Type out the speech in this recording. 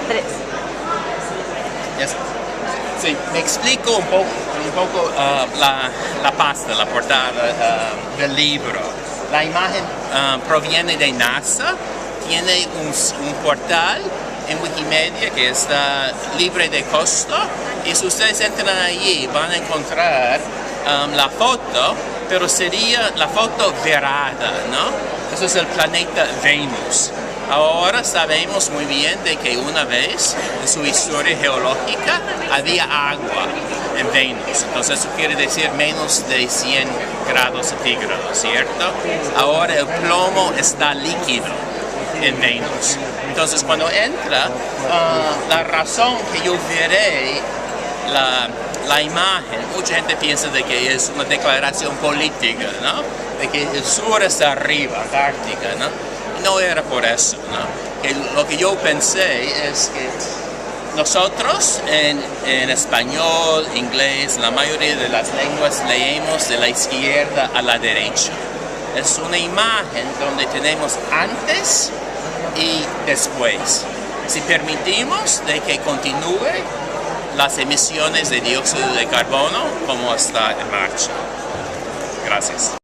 3. Yes. Sí, me explico un poco la pasta, la portada del libro. La imagen proviene de NASA, tiene un portal en Wikimedia que está libre de costo, y si ustedes entran allí van a encontrar la foto, pero sería la foto verada, ¿no? Eso es el planeta Venus. Ahora sabemos muy bien de que una vez en su historia geológica había agua en Venus, entonces eso quiere decir menos de 100 grados centígrados, ¿cierto? Ahora el plomo está líquido en Venus. Entonces cuando entra, la razón que yo veré la imagen, mucha gente piensa de que es una declaración política, ¿no? De que el sur está arriba, Antártica, ¿no? No era por eso, ¿no? Que lo que yo pensé es que nosotros en español, inglés, la mayoría de las lenguas leemos de la izquierda a la derecha. Es una imagen donde tenemos antes y después. Si permitimos de que continúe las emisiones de dióxido de carbono como está en marcha. Gracias.